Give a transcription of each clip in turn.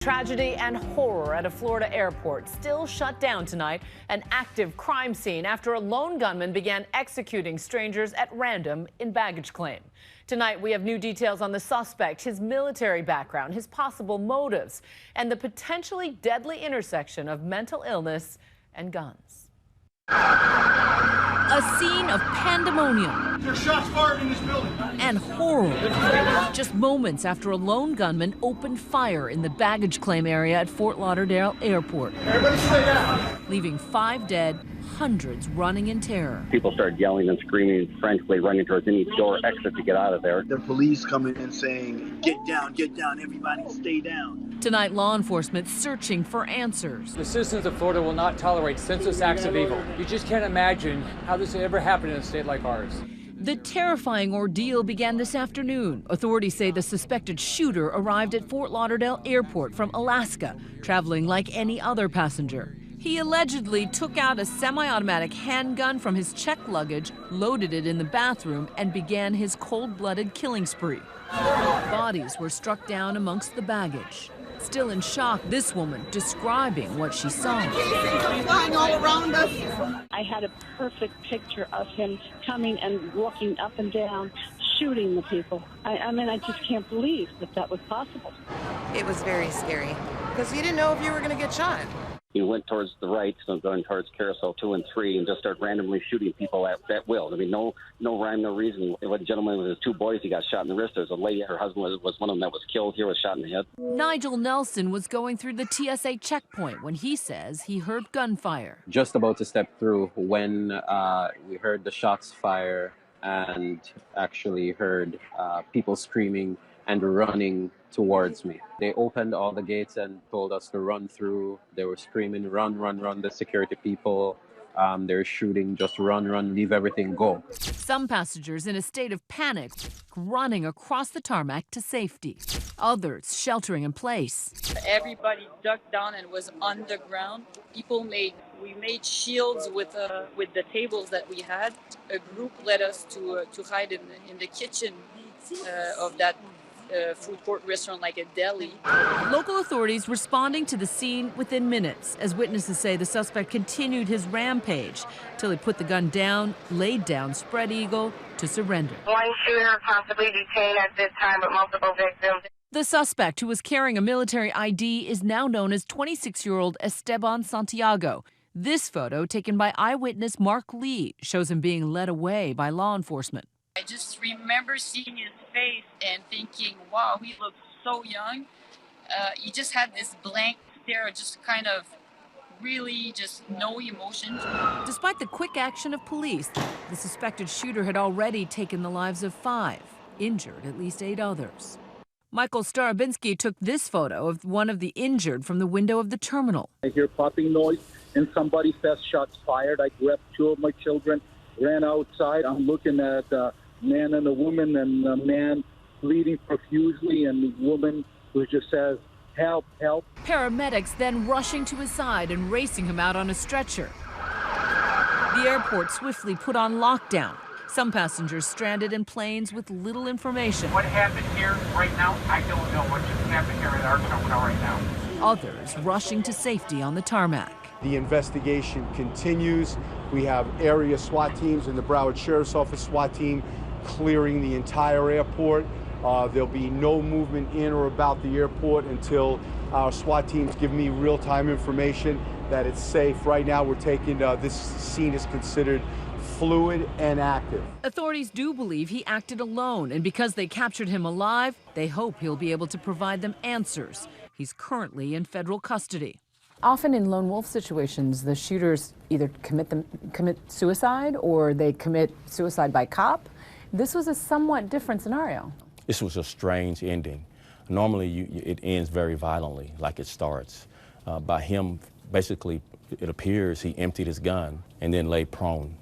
Tragedy and horror at a Florida airport, still shut down tonight. An active crime scene after a lone gunman began executing strangers at random in baggage claim. Tonight we have new details on the suspect, his military background, his possible motives, and the potentially deadly intersection of mental illness and guns. A scene of pandemonium. There's shots fired in this building. And horror. Just moments after a lone gunman opened fire in the baggage claim area at Fort Lauderdale Airport. Everybody stay down. Leaving 5 dead, hundreds running in terror. People started yelling and screaming, frantically running towards any door exit to get out of there. The police coming and saying, get down, everybody stay down. Tonight, law enforcement searching for answers. The citizens of Florida will not tolerate senseless acts of evil. You just can't imagine how this would ever happen in a state like ours. The terrifying ordeal began this afternoon. Authorities say the suspected shooter arrived at Fort Lauderdale Airport from Alaska, traveling like any other passenger. He allegedly took out a semi-automatic handgun from his checked luggage, loaded it in the bathroom, and began his cold-blooded killing spree. Bodies were struck down amongst the baggage. Still in shock, this woman describing what she saw. Flying all around us. I had a perfect picture of him coming and walking up and down, shooting the people. I mean, I just can't believe that that was possible. It was very scary because you didn't know if you were going to get shot. He went towards the right, so going towards Carousel 2 and 3, and just started randomly shooting people at will. I mean, no rhyme, no reason. It was a gentleman with his 2 boys. He got shot in the wrist. There's a lady, her husband was one of them that was killed here, was shot in the head. Nigel Nelson was going through the TSA checkpoint when he says he heard gunfire. Just about to step through when we heard the shots fire and actually heard people screaming and running towards me. They opened all the gates and told us to run through. They were screaming, run, run, run, the security people. They're shooting, just run, run, leave everything, go. Some passengers in a state of panic, running across the tarmac to safety. Others sheltering in place. Everybody ducked down and was on the ground. We made shields with the tables that we had. A group led us to hide in the kitchen of that food court restaurant, like a deli. Local authorities responding to the scene within minutes, as witnesses say the suspect continued his rampage till he put the gun down, laid down spread eagle to surrender. One shooter possibly detained at this time with multiple victims. The suspect, who was carrying a military ID, is now known as 26-year-old Esteban Santiago. This photo, taken by eyewitness Mark Lee, shows him being led away by law enforcement. I just remember seeing his face and thinking, wow, he looked so young. He just had this blank stare, just kind of really just no emotion. Despite the quick action of police, the suspected shooter had already taken the lives of 5, injured at least 8 others. Michael Starobinski took this photo of one of the injured from the window of the terminal. I hear popping noise and somebody says shots fired. I grabbed 2 of my children, ran outside. I'm looking at a man and a woman, and a man bleeding profusely, and the woman who just says, help, help. Paramedics then rushing to his side and racing him out on a stretcher. The airport swiftly put on lockdown. Some passengers stranded in planes with little information. What happened here right now? I don't know what just happened here at our terminal right now. Others rushing to safety on the tarmac. The investigation continues. We have area SWAT teams and the Broward Sheriff's Office SWAT team clearing the entire airport. There'll be no movement in or about the airport until our SWAT teams give me real-time information that it's safe. Right now we're taking, this scene is considered fluid and active. Authorities do believe he acted alone, and because they captured him alive, they hope he'll be able to provide them answers. He's currently in federal custody. Often in lone wolf situations, the shooters either commit suicide or they commit suicide by cop. This was a somewhat different scenario. This was a strange ending. Normally, it ends very violently, like it starts. By him, basically, it appears he emptied his gun and then lay prone,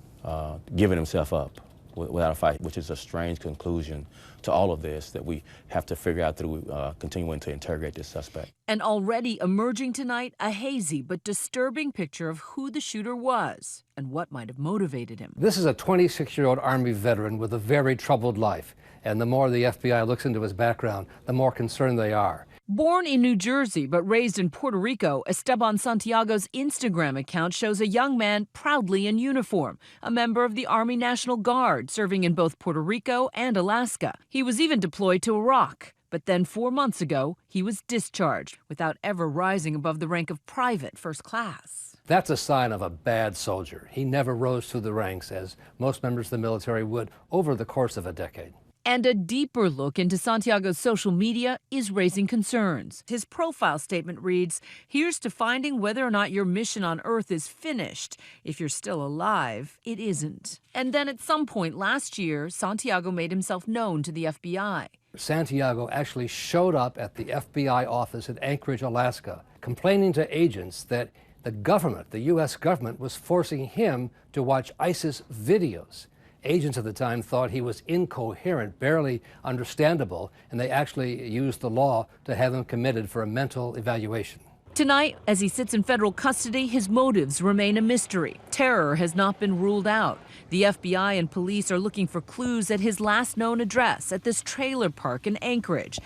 giving himself up without a fight, which is a strange conclusion to all of this that we have to figure out through continuing to interrogate this suspect. And already emerging tonight, a hazy but disturbing picture of who the shooter was and what might have motivated him. This is a 26-year-old Army veteran with a very troubled life. And the more the FBI looks into his background, the more concerned they are. Born in New Jersey but raised in Puerto Rico, Esteban Santiago's Instagram account shows a young man proudly in uniform, a member of the Army National Guard serving in both Puerto Rico and Alaska. He was even deployed to Iraq. But then 4 months ago, he was discharged without ever rising above the rank of private first class. That's a sign of a bad soldier. He never rose through the ranks, as most members of the military would over the course of a decade. And a deeper look into Santiago's social media is raising concerns. His profile statement reads, "Here's to finding whether or not your mission on Earth is finished. If you're still alive, it isn't." And then at some point last year, Santiago made himself known to the FBI. Santiago actually showed up at the FBI office in Anchorage, Alaska, complaining to agents that the government, the U.S. government, was forcing him to watch ISIS videos. Agents at the time thought he was incoherent, barely understandable, and they actually used the law to have him committed for a mental evaluation. Tonight, as he sits in federal custody, his motives remain a mystery. Terror has not been ruled out. The FBI and police are looking for clues at his last known address at this trailer park in Anchorage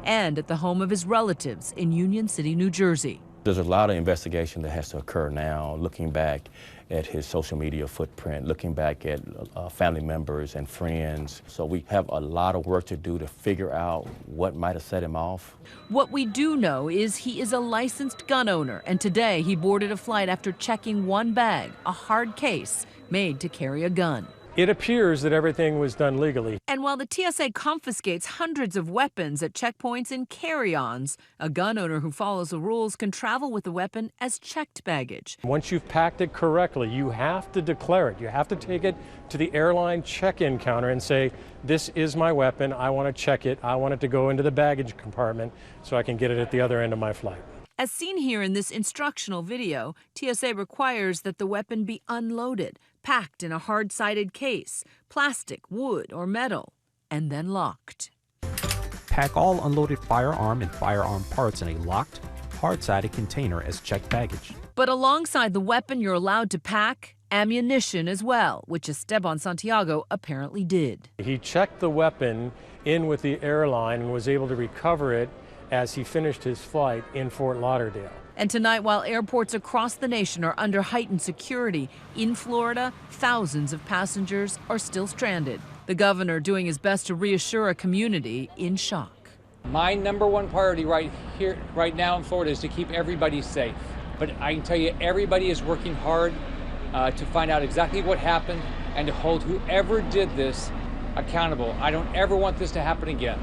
and at the home of his relatives in Union City, New Jersey. There's a lot of investigation that has to occur now, looking back at his social media footprint, looking back at family members and friends. So we have a lot of work to do to figure out what might have set him off. What we do know is he is a licensed gun owner, and today he boarded a flight after checking one bag, a hard case made to carry a gun. It appears that everything was done legally. And while the TSA confiscates hundreds of weapons at checkpoints and carry-ons, a gun owner who follows the rules can travel with the weapon as checked baggage. Once you've packed it correctly, you have to declare it. You have to take it to the airline check-in counter and say, "This is my weapon. I want to check it. I want it to go into the baggage compartment so I can get it at the other end of my flight." As seen here in this instructional video, TSA requires that the weapon be unloaded, packed in a hard-sided case, plastic, wood, or metal, and then locked. Pack all unloaded firearm and firearm parts in a locked, hard-sided container as checked baggage. But alongside the weapon, you're allowed to pack ammunition as well, which Esteban Santiago apparently did. He checked the weapon in with the airline and was able to recover it as he finished his flight in Fort Lauderdale. And tonight, while airports across the nation are under heightened security, in Florida, thousands of passengers are still stranded. The governor doing his best to reassure a community in shock. My number one priority right now in Florida is to keep everybody safe. But I can tell you, everybody is working hard to find out exactly what happened and to hold whoever did this accountable. I don't ever want this to happen again.